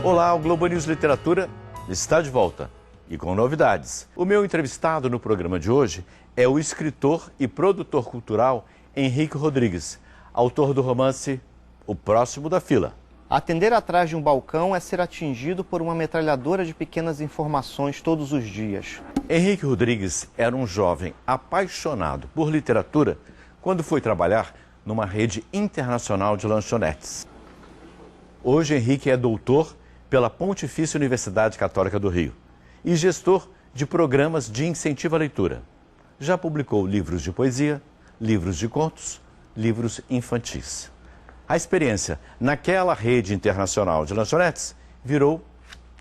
Olá, o Globo News Literatura está de volta e com novidades. O meu entrevistado no programa de hoje é o escritor e produtor cultural Henrique Rodrigues, autor do romance O Próximo da Fila. Atender atrás de um balcão é ser atingido por uma metralhadora de pequenas informações todos os dias. Henrique Rodrigues era um jovem apaixonado por literatura quando foi trabalhar numa rede internacional de lanchonetes. Hoje, Henrique é doutor pela Pontifícia Universidade Católica do Rio e gestor de programas de incentivo à leitura. Já publicou livros de poesia, livros de contos, livros infantis. A experiência naquela rede internacional de lanchonetes virou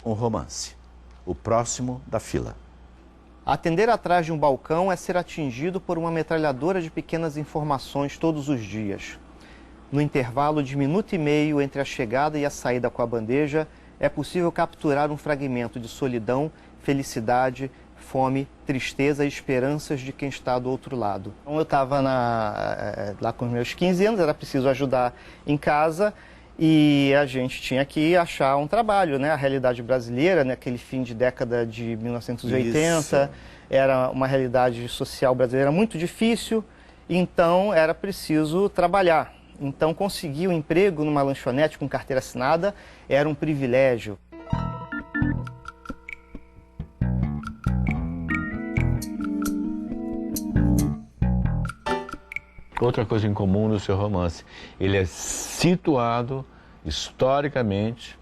um romance, O Próximo da Fila. Atender atrás de um balcão é ser atingido por uma metralhadora de pequenas informações todos os dias. No intervalo de minuto e meio entre a chegada e a saída com a bandeja, é possível capturar um fragmento de solidão, felicidade, fome, tristeza e esperanças de quem está do outro lado. Então, eu estava lá com os meus 15 anos, era preciso ajudar em casa e a gente tinha que achar um trabalho, né? A realidade brasileira, naquele fim de década de 1980, Isso. Era uma realidade social brasileira muito difícil, então era preciso trabalhar. Então, conseguir um emprego numa lanchonete com carteira assinada era um privilégio. Outra coisa em comum no seu romance, ele é situado historicamente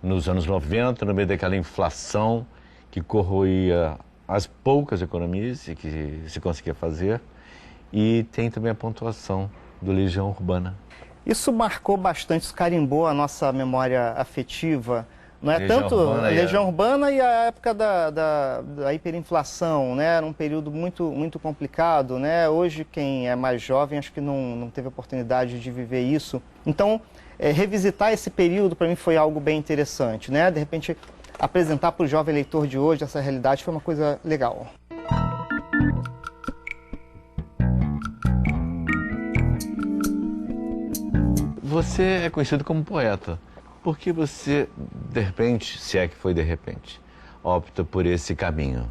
nos anos 90, no meio daquela inflação que corroía as poucas economias que se conseguia fazer, e tem também a pontuação do Legião Urbana. Isso marcou bastante, isso carimbou a nossa memória afetiva. Não é Legião tanto Urbana a Legião Urbana e a época da hiperinflação, né? Era um período muito complicado, né? Hoje, quem é mais jovem, acho que não teve oportunidade de viver isso. Então, revisitar esse período, para mim, foi algo bem interessante, né? De repente, apresentar para o jovem leitor de hoje essa realidade foi uma coisa legal. Você é conhecido como poeta. Por que você, de repente, se é que foi de repente, opta por esse caminho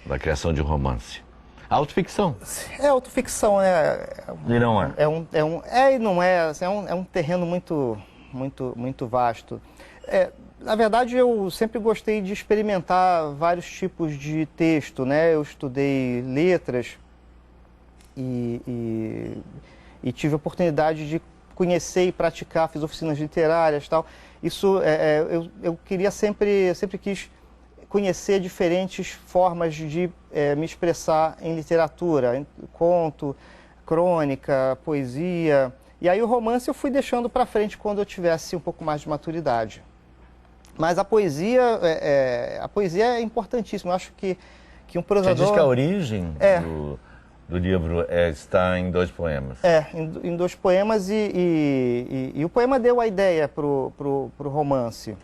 da criação de um romance? Autoficção. É autoficção, né? E não é? E não é. Assim, é um terreno muito vasto. Na verdade, eu sempre gostei de experimentar vários tipos de texto, né? Eu estudei letras e tive a oportunidade de conhecer e praticar, fiz oficinas literárias e tal. Isso, eu queria sempre quis conhecer diferentes formas de me expressar em literatura, conto, crônica, poesia. E aí o romance eu fui deixando para frente quando eu tivesse um pouco mais de maturidade. Mas a poesia é importantíssima. Eu acho que um prosador... Você diz que a origem do livro está em 2 poemas. Em 2 poemas e o poema deu a ideia pro romance.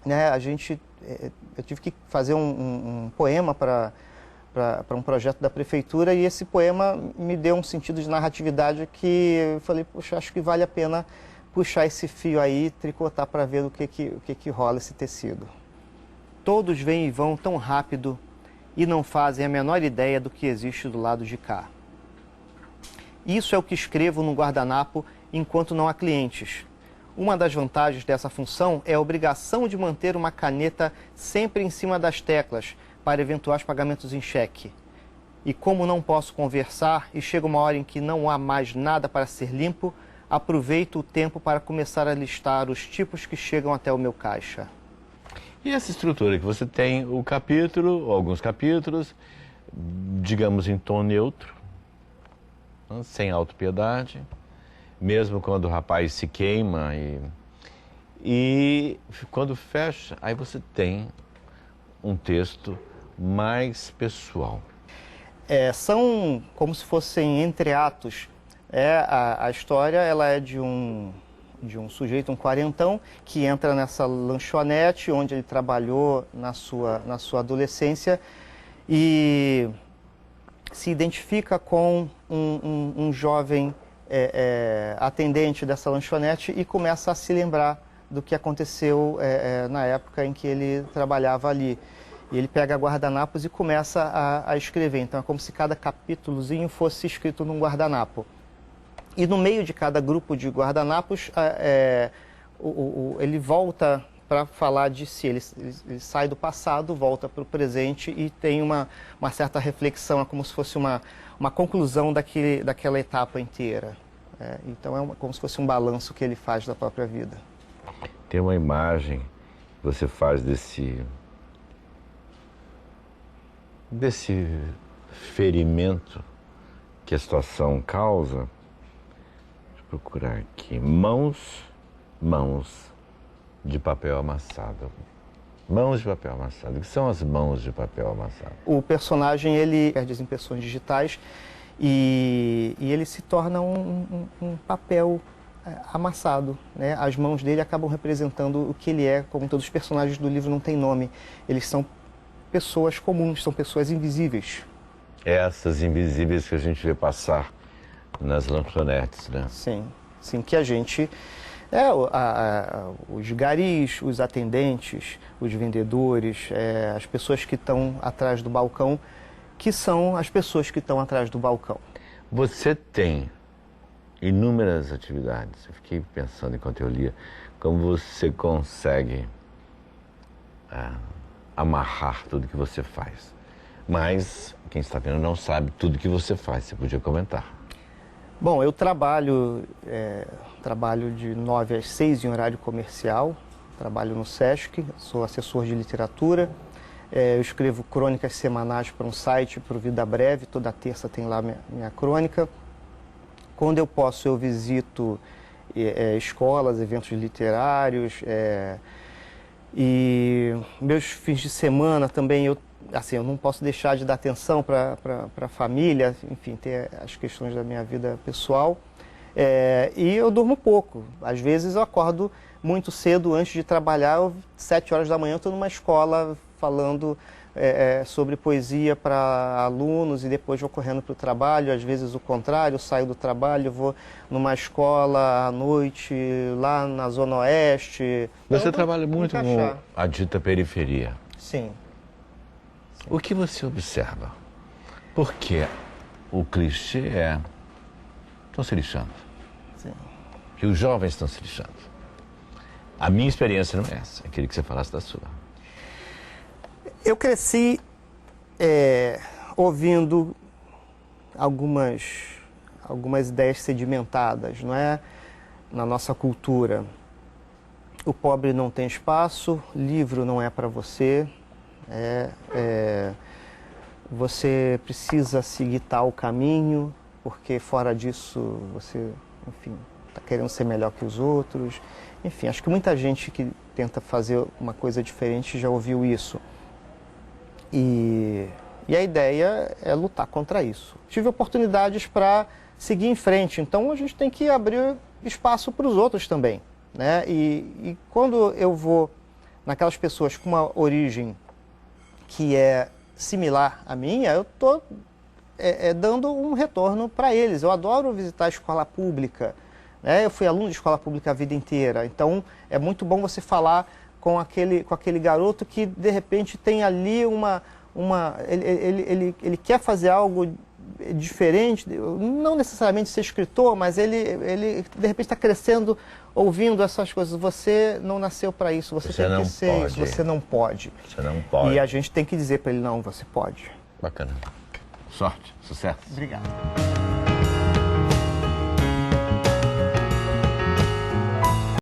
Né? Eu tive que fazer um poema para um projeto da prefeitura e esse poema me deu um sentido de narratividade que eu falei, poxa, acho que vale a pena puxar esse fio aí, tricotar para ver o que rola esse tecido. Todos vêm e vão tão rápido e não fazem a menor ideia do que existe do lado de cá. Isso é o que escrevo no guardanapo enquanto não há clientes. Uma das vantagens dessa função é a obrigação de manter uma caneta sempre em cima das teclas para eventuais pagamentos em cheque. E como não posso conversar e chega uma hora em que não há mais nada para ser limpo, aproveito o tempo para começar a listar os tipos que chegam até o meu caixa. E essa estrutura que você tem, o capítulo, alguns capítulos, digamos em tom neutro, sem autopiedade, mesmo quando o rapaz se queima e quando fecha, aí você tem um texto mais pessoal. São como se fossem entreatos. A história ela é de um sujeito, um quarentão, que entra nessa lanchonete onde ele trabalhou na sua adolescência e se identifica com um jovem atendente dessa lanchonete e começa a se lembrar do que aconteceu na época em que ele trabalhava ali. E ele pega guardanapos e começa a escrever. Então é como se cada capítulozinho fosse escrito num guardanapo. E no meio de cada grupo de guardanapos, ele volta para falar de si. Ele sai do passado, volta para o presente e tem uma certa reflexão, é como se fosse uma conclusão daquela etapa inteira. Então é como se fosse um balanço que ele faz da própria vida. Tem uma imagem que você faz desse ferimento que a situação causa. Deixa eu procurar aqui. Mãos de papel amassado. Mãos de papel amassado. O que são as mãos de papel amassado? O personagem, ele perde as impressões digitais e ele se torna um papel amassado, né? As mãos dele acabam representando o que ele é. Como todos os personagens do livro não têm nome, eles são pessoas comuns, são pessoas invisíveis. Essas invisíveis que a gente vê passar nas lanchonetes, né? Sim, sim, que a gente... os garis, os atendentes, os vendedores, as pessoas que estão atrás do balcão, que são as pessoas que estão atrás do balcão. Você tem inúmeras atividades. Eu fiquei pensando enquanto eu lia, como você consegue amarrar tudo que você faz. Mas quem está vendo não sabe tudo que você faz. Você podia comentar. Bom, eu trabalho de 9 às 6 em horário comercial, trabalho no Sesc, sou assessor de literatura, eu escrevo crônicas semanais para um site, para o Vida Breve, toda terça tem lá minha crônica. Quando eu posso, eu visito escolas, eventos literários, e meus fins de semana também eu não posso deixar de dar atenção para a família, enfim, ter as questões da minha vida pessoal. E eu durmo pouco. Às vezes eu acordo muito cedo antes de trabalhar, 7 horas da manhã eu estou numa escola falando sobre poesia para alunos e depois vou correndo para o trabalho. Às vezes o contrário, eu saio do trabalho, vou numa escola à noite, lá na Zona Oeste. Você trabalha muito com a dita periferia. Sim. O que você observa? Porque o clichê estão se lixando. Sim. Que os jovens estão se lixando. A minha experiência não é essa. Eu queria que você falasse da sua. Eu cresci ouvindo algumas ideias sedimentadas, não é? Na nossa cultura. O pobre não tem espaço, livro não é para você. Você precisa seguir tal caminho, porque fora disso você, enfim, está querendo ser melhor que os outros. Enfim, acho que muita gente que tenta fazer uma coisa diferente já ouviu isso. E a ideia é lutar contra isso. Tive oportunidades para seguir em frente, então a gente tem que abrir espaço para os outros também, né? E quando eu vou naquelas pessoas com uma origem que é similar à minha, eu estou dando um retorno para eles. Eu adoro visitar a escola pública, né? Eu fui aluno de escola pública a vida inteira, então é muito bom você falar com aquele garoto que de repente tem ali ele quer fazer algo diferente, não necessariamente ser escritor, mas ele de repente está crescendo ouvindo essas coisas. Você não nasceu para isso, você tem que ser isso, você não pode. Você não pode. E a gente tem que dizer para ele, não, você pode. Bacana. Sorte, sucesso. Obrigado.